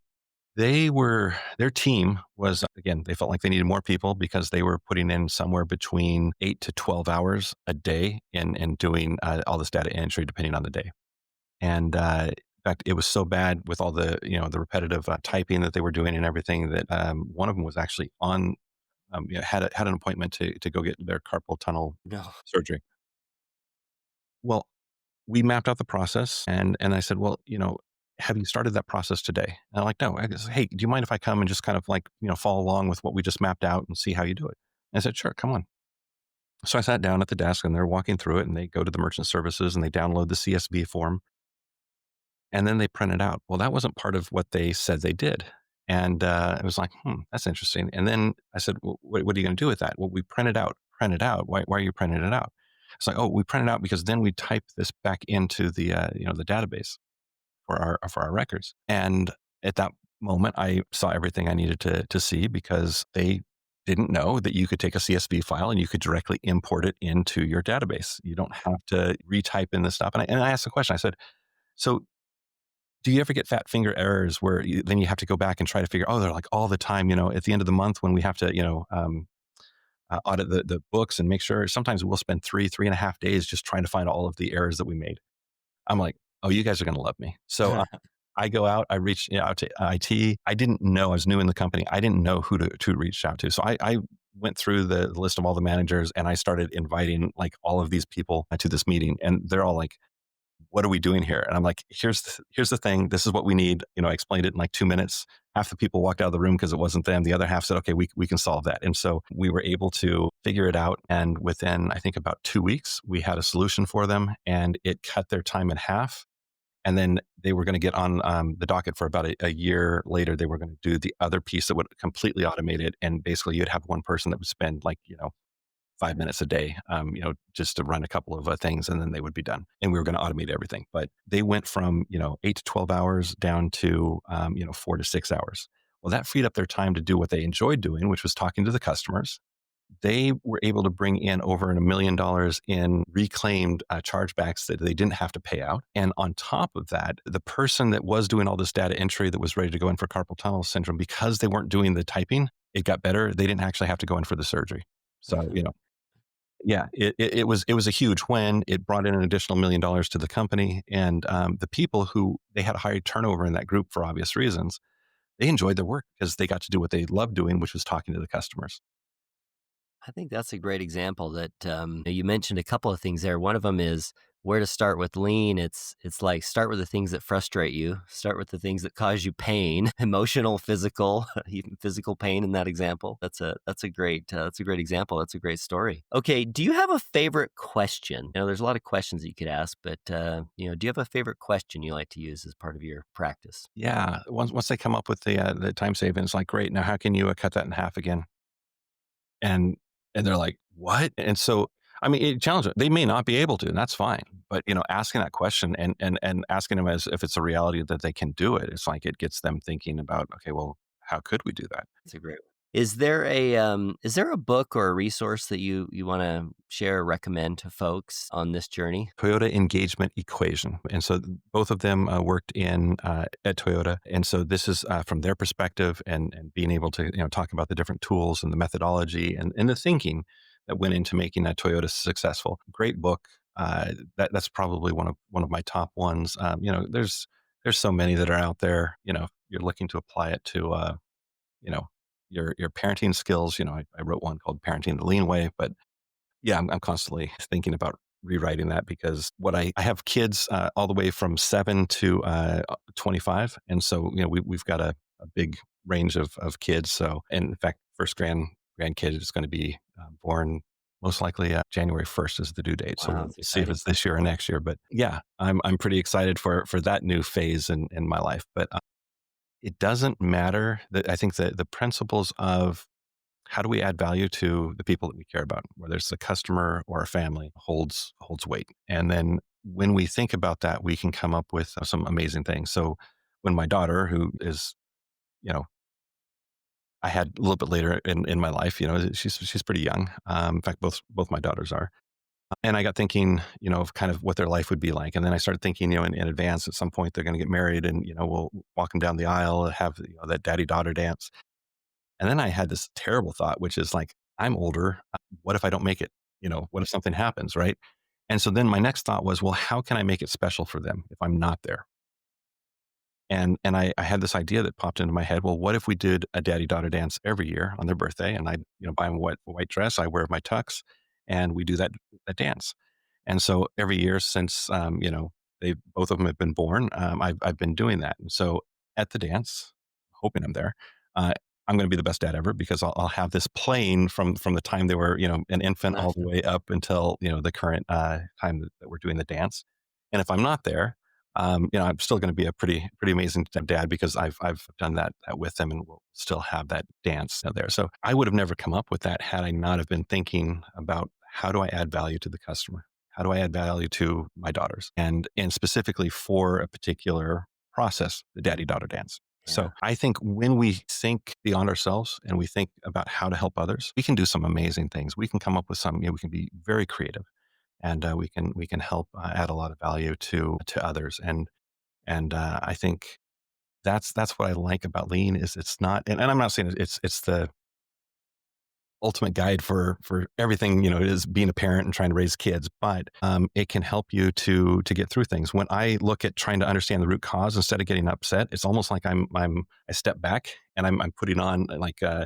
their team was, again, they felt like they needed more people because they were putting in somewhere between 8 to 12 hours a day in doing all this data entry, depending on the day. And in fact, it was so bad with all the repetitive typing that they were doing and everything that one of them was actually had an appointment to go get their carpal tunnel No. surgery. Well, we mapped out the process and I said, well, have you started that process today? And they're like, no. I guess, hey, do you mind if I come and just kind of like, follow along with what we just mapped out and see how you do it? And I said, sure, come on. So I sat down at the desk and they're walking through it and they go to the merchant services and they download the CSV form and then they print it out. Well, that wasn't part of what they said they did. And it was like, that's interesting. And then I said, well, what are you going to do with that? Well, we print it out. Print it out. Why are you printing it out? It's like, oh, we print it out because then we type this back into the database for our records. And at that moment, I saw everything I needed to see because they didn't know that you could take a CSV file and you could directly import it into your database. You don't have to retype in this stuff. And I asked the question. I said, so do you ever get fat finger errors where then you have to go back and try to figure, oh, they're like all the time, at the end of the month when we have to, audit the books and make sure sometimes we'll spend 3.5 days just trying to find all of the errors that we made. I'm like, oh, you guys are going to love me. So I go out, I reach out to IT. I didn't know, I was new in the company. I didn't know who to reach out to. So I went through the list of all the managers and I started inviting like all of these people to this meeting. And they're all like, what are we doing here? And I'm like, here's the thing. This is what we need. I explained it in like 2 minutes. Half the people walked out of the room because it wasn't them. The other half said, okay, we can solve that. And so we were able to figure it out. And within, I think about 2 weeks, we had a solution for them and it cut their time in half. And then they were going to get on the docket for about a year later. They were going to do the other piece that would completely automate it. And basically you'd have one person that would spend like, 5 minutes a day, just to run a couple of things, and then they would be done. And we were going to automate everything. But they went from 8 to 12 hours down to 4 to 6 hours. Well, that freed up their time to do what they enjoyed doing, which was talking to the customers. They were able to bring in over $1 million in reclaimed chargebacks that they didn't have to pay out. And on top of that, the person that was doing all this data entry that was ready to go in for carpal tunnel syndrome, because they weren't doing the typing, it got better. They didn't actually have to go in for the surgery. So, yeah, it was a huge win. It brought in an additional $1 million to the company, and the people who they had a high turnover in that group for obvious reasons. They enjoyed their work because they got to do what they loved doing, which was talking to the customers. I think that's a great example that you mentioned a couple of things there. One of them is where to start with lean. It's like start with the things that frustrate you, start with the things that cause you pain, emotional, physical, even physical pain in that example. That's a great example. That's a great story. Okay, do you have a favorite question? There's a lot of questions that you could ask, but do you have a favorite question you like to use as part of your practice? Yeah, once they come up with the time savings, like, great. Now, how can you cut that in half again? And they're like, "What?" And so, I mean, it challenges them. They may not be able to, and that's fine. But asking that question and asking them as if it's a reality that they can do it, it's like it gets them thinking about, okay, well, how could we do that? That's a great one. Is there a book or a resource that you want to share or recommend to folks on this journey? Toyota engagement equation. And so both of them worked at Toyota. And so this is from their perspective, and being able to talk about the different tools and the methodology and the thinking that went into making Toyota successful. Great book. That's probably one of my top ones. There's so many that are out there. You're looking to apply it to you know your parenting skills. I wrote one called Parenting the Lean Way, but yeah, I'm constantly thinking about rewriting that because I have kids all the way from 7 to 25. And so, we've got a big range of kids. So, and in fact, first grandkid is going to be born most likely January 1st is the due date. So Wow, we'll that's see if exciting. it's this year or next year. But yeah, I'm pretty excited for that new phase in my life. But it doesn't matter that I think that the principles of how do we add value to the people that we care about, whether it's the customer or a family, holds weight. And then when we think about that, we can come up with some amazing things. So when my daughter, who is, you know, I had a little bit later in my life, she's pretty young. In fact, both my daughters are. And I got thinking, of kind of what their life would be like. And then I started thinking, in advance, at some point they're going to get married, and we'll walk them down the aisle, have that daddy daughter dance. And then I had this terrible thought, which is like, I'm older. What if I don't make it? What if something happens, right? And so then my next thought was, well, how can I make it special for them if I'm not there? And I had this idea that popped into my head. Well, what if we did a daddy daughter dance every year on their birthday, and I, buy them a white dress, I wear my tux, and we do that dance. And so every year since they both of them have been born, I've been doing that. And so at the dance, hoping I'm there, uh, I'm going to be the best dad ever because I'll have this playing from the time they were an infant all Nice. the way up until the current time that we're doing the dance. And if I'm not there, I'm still going to be a pretty amazing dad because I've done that with them, and we'll still have that dance there. So I would have never come up with that had I not have been thinking about how do I add value to the customer? How do I add value to my daughters? And specifically for a particular process, the daddy daughter dance. Yeah. So I think when we think beyond ourselves and we think about how to help others, we can do some amazing things. We can come up with some, we can be very creative, and we can help add a lot of value to others. And I think that's what I like about lean is it's not, and I'm not saying it's the ultimate guide for everything, is being a parent and trying to raise kids, but it can help you to get through things. When I look at trying to understand the root cause instead of getting upset, it's almost like I step back and I'm putting on like I'm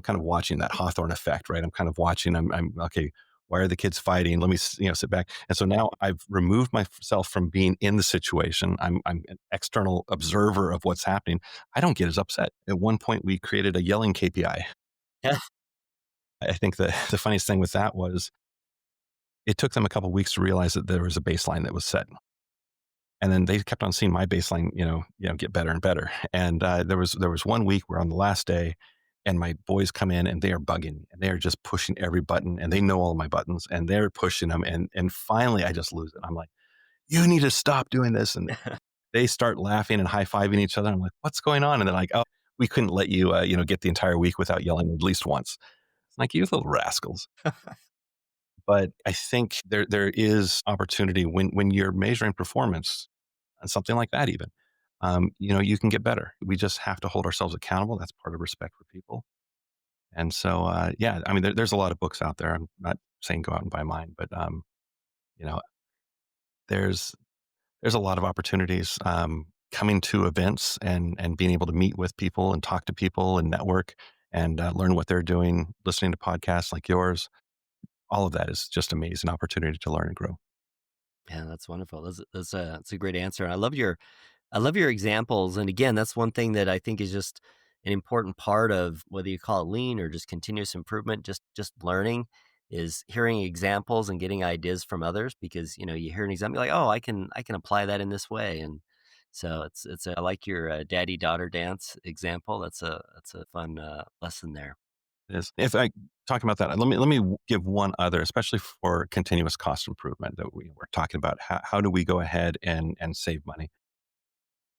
kind of watching that Hawthorne effect, right? I'm kind of watching. I'm okay. Why are the kids fighting? Let me sit back. And so now I've removed myself from being in the situation. I'm an external observer of what's happening. I don't get as upset. At one point, we created a yelling KPI. Yeah. I think the funniest thing with that was it took them a couple of weeks to realize that there was a baseline that was set. And then they kept on seeing my baseline, get better and better. And there was one week where on the last day, and my boys come in and they are bugging me and they are just pushing every button and they know all my buttons and they're pushing them. And finally I just lose it. I'm like, you need to stop doing this. And they start laughing and high-fiving each other. I'm like, what's going on? And they're like, oh, we couldn't let you, get the entire week without yelling at least once. It's like, you little rascals. But I think there is opportunity when you're measuring performance and something like that even, you can get better. We just have to hold ourselves accountable. That's part of respect for people. And so, yeah, I mean, there's a lot of books out there. I'm not saying go out and buy mine, but, you know, there's there's a lot of opportunities, coming to events and being able to meet with people and talk to people and network and, learn what they're doing, listening to podcasts like yours. All of that is just amazing opportunity to learn and grow. Yeah, that's wonderful. That's a great answer. I love your examples, and again, that's one thing that I think is just an important part of whether you call it lean or just continuous improvement, just learning is hearing examples and getting ideas from others because, you hear an example, you're like, "Oh, I can apply that in this way." And so I like your daddy-daughter dance example. That's a fun lesson there. Is if I talk about that, let me give one other, especially for continuous cost improvement that we were talking about. How do we go ahead and save money?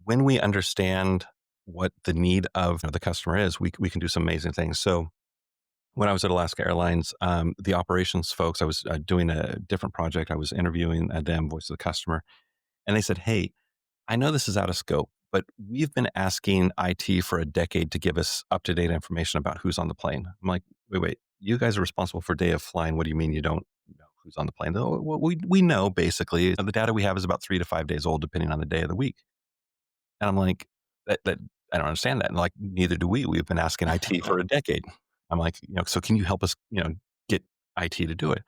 When we understand what the need of the customer is, we can do some amazing things. So when I was at Alaska Airlines, the operations folks, I was doing a different project. I was interviewing them, voice of the customer, and they said, "Hey, I know this is out of scope, but we've been asking IT for a decade to give us up to date information about who's on the plane." I'm like, wait, you guys are responsible for day of flying. What do you mean you don't know who's on the plane? "Oh, well, we know basically. The data we have is about 3 to 5 days old, depending on the day of the week." And I'm like, that I don't understand that. And like, neither do we. We've been asking IT for a decade. I'm like, so can you help us, get IT to do it?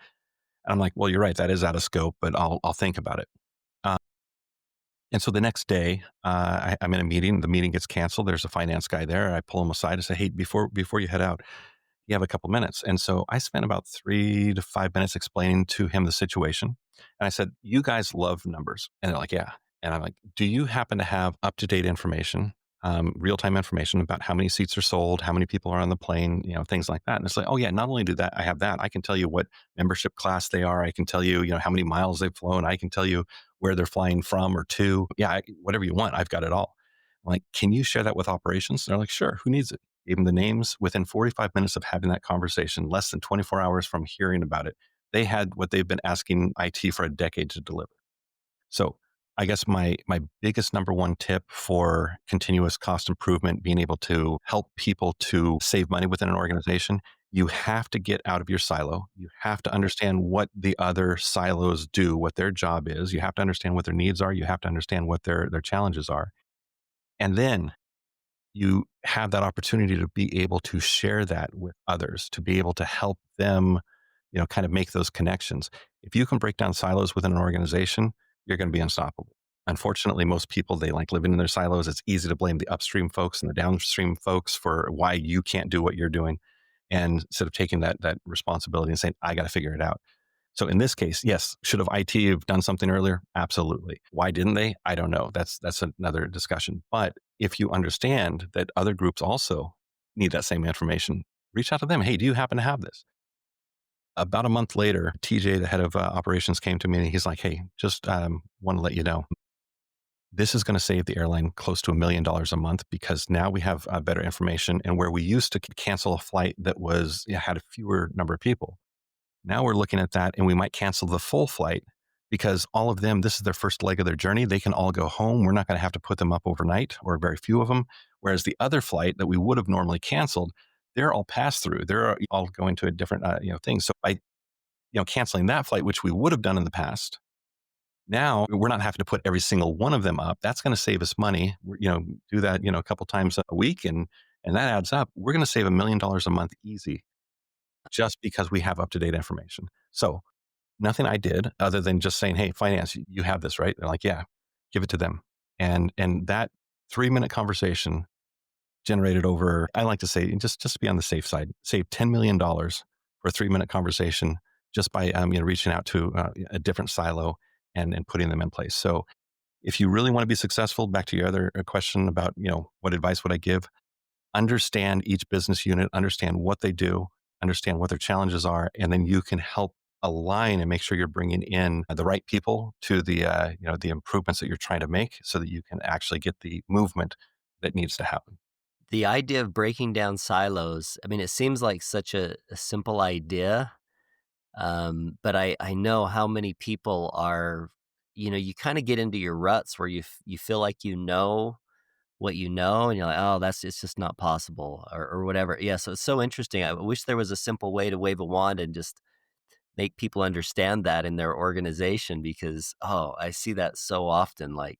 And I'm like, well, you're right. That is out of scope, but I'll think about it. Uh, and so the next day, I'm in a meeting. The meeting gets canceled. There's a finance guy there. I pull him aside and say, "Hey, before you head out, you have a couple minutes." And so I spent about 3 to 5 minutes explaining to him the situation. And I said, "You guys love numbers." And they're like, "Yeah." And I'm like, "Do you happen to have up to date information, real time information about how many seats are sold, how many people are on the plane, things like that?" And it's like, "Oh, yeah, not only do that, I have that. I can tell you what membership class they are. I can tell you, how many miles they've flown. I can tell you where they're flying from or to. Yeah, whatever you want, I've got it all." I'm like, "Can you share that with operations?" And they're like, "Sure. Who needs it?" Gave them the names. Within 45 minutes of having that conversation, less than 24 hours from hearing about it, they had what they've been asking IT for a decade to deliver. So I guess my biggest number one tip for continuous cost improvement, being able to help people to save money within an organization, you have to get out of your silo. You have to understand what the other silos do, what their job is. You have to understand what their needs are. You have to understand what their challenges are. And then you have that opportunity to be able to share that with others, to be able to help them, kind of make those connections. If you can break down silos within an organization, you're going to be unstoppable. Unfortunately, most people, they like living in their silos. It's easy to blame the upstream folks and the downstream folks for why you can't do what you're doing. And instead of taking that responsibility and saying, I got to figure it out. So in this case, yes, should have IT have done something earlier? Absolutely. Why didn't they? I don't know. That's another discussion. But if you understand that other groups also need that same information, reach out to them. Hey, do you happen to have this? About a month later, TJ, the head of operations, came to me and he's like, "Hey, just want to let you know, this is going to save the airline close to $1 million a month because now we have better information. And where we used to cancel a flight that had a fewer number of people, now we're looking at that and we might cancel the full flight because all of them, this is their first leg of their journey. They can all go home. We're not going to have to put them up overnight or very few of them. Whereas the other flight that we would have normally canceled, they're all pass through. They're all going to a different, thing. So by, canceling that flight, which we would have done in the past, now we're not having to put every single one of them up. That's going to save us money. Do that, a couple times a week and that adds up. We're going to save $1 million a month easy just because we have up to date information. So nothing I did other than just saying, "Hey, finance, you have this, right?" They're like, "Yeah, give it to them." And that 3 minute conversation generated over, I like to say, just to be on the safe side, save $10 million for a 3 minute conversation just by reaching out to a different silo and putting them in place. So if you really want to be successful, back to your other question about what advice would I give? understand each business unit, understand what they do, understand what their challenges are, and then you can help align and make sure you're bringing in the right people to the improvements that you're trying to make, so that you can actually get the movement that needs to happen. The idea of breaking down silos, I mean, it seems like such a simple idea, but I know how many people are, you kind of get into your ruts where you feel like you know what you know, and you're like, oh, it's just not possible, or whatever. Yeah, so it's so interesting. I wish there was a simple way to wave a wand and just make people understand that in their organization, because I see that so often. Like,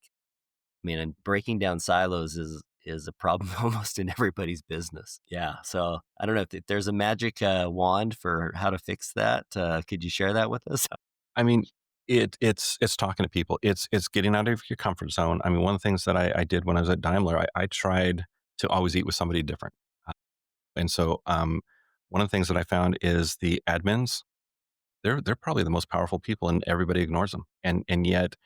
I mean, and breaking down silos is a problem almost in everybody's business. Yeah. So I don't know if there's a magic wand for how to fix that. Could you share that with us? I mean, it's talking to people. It's getting out of your comfort zone. I mean, one of the things that I did when I was at Daimler, I tried to always eat with somebody different. And so one of the things that I found is the admins. They're probably the most powerful people, and everybody ignores them. And yet,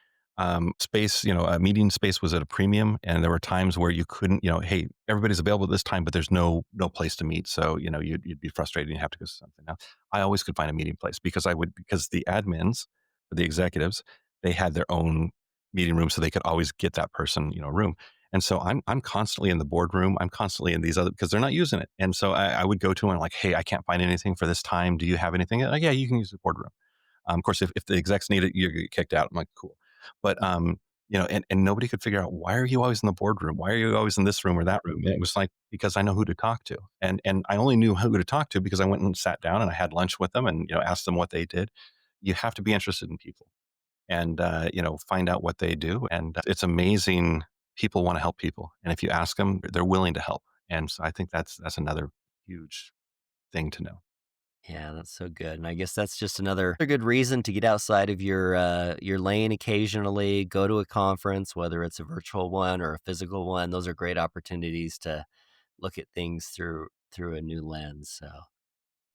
space, a meeting space was at a premium, and there were times where you couldn't, hey, everybody's available at this time, but there's no place to meet. So you'd be frustrated, and you have to go to something. Now, I always could find a meeting place because the admins, or the executives, they had their own meeting room, so they could always get that person, a room. And so I'm constantly in the boardroom. I'm constantly in these other, because they're not using it. And so I would go to them and like, hey, I can't find anything for this time. Do you have anything? Like, yeah, you can use the boardroom. Of course, if the execs need it, you get kicked out. I'm like, cool. But and nobody could figure out, why are you always in the boardroom? Why are you always in this room or that room? And it was like, because I know who to talk to, and I only knew who to talk to because I went and sat down and I had lunch with them and asked them what they did. You have to be interested in people, and find out what they do. And it's amazing. People want to help people, and if you ask them, they're willing to help. And so I think that's another huge thing to know. Yeah, that's so good. And I guess that's just another good reason to get outside of your lane occasionally, go to a conference, whether it's a virtual one or a physical one. Those are great opportunities to look at things through a new lens. So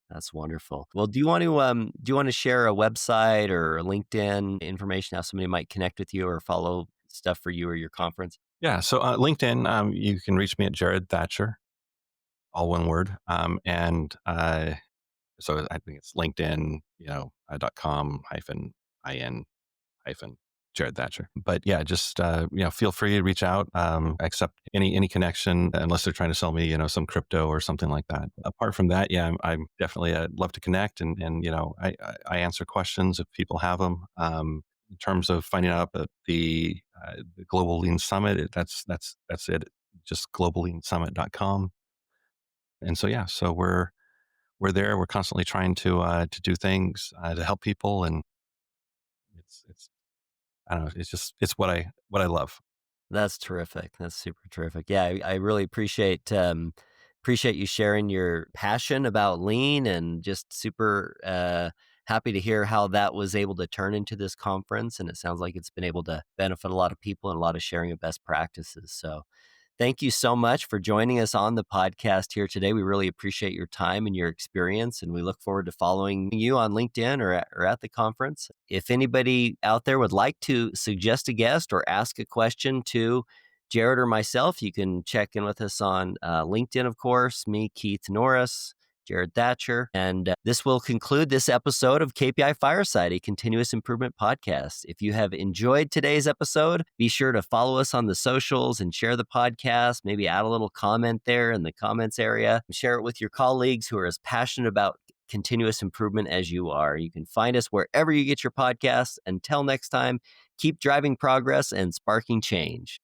that's wonderful. Well, do you want to share a website or a LinkedIn information, how somebody might connect with you or follow stuff for you or your conference? Yeah. So LinkedIn, you can reach me at Jared Thatcher, all one word. And so I think it's LinkedIn, .com -in Jared Thatcher. But yeah, just feel free to reach out. I accept any connection, unless they're trying to sell me some crypto or something like that. Apart from that, yeah, I'm definitely love to connect, and I answer questions if people have them. In terms of finding out about the Global Lean Summit, that's it. Just globalleansummit.com. And so yeah, so we're there. We're constantly trying to do things to help people, and it's I don't know. It's what I love. That's terrific. That's super terrific. Yeah, I really appreciate you sharing your passion about lean, and just super happy to hear how that was able to turn into this conference. And it sounds like it's been able to benefit a lot of people and a lot of sharing of best practices. So thank you so much for joining us on the podcast here today. We really appreciate your time and your experience, and we look forward to following you on LinkedIn or at the conference. If anybody out there would like to suggest a guest or ask a question to Jared or myself, you can check in with us on LinkedIn, of course, me, Keith Norris, Jared Thatcher. And this will conclude this episode of KPI Fireside, a continuous improvement podcast. If you have enjoyed today's episode, be sure to follow us on the socials and share the podcast. Maybe add a little comment there in the comments area. Share it with your colleagues who are as passionate about continuous improvement as you are. You can find us wherever you get your podcasts. Until next time, keep driving progress and sparking change.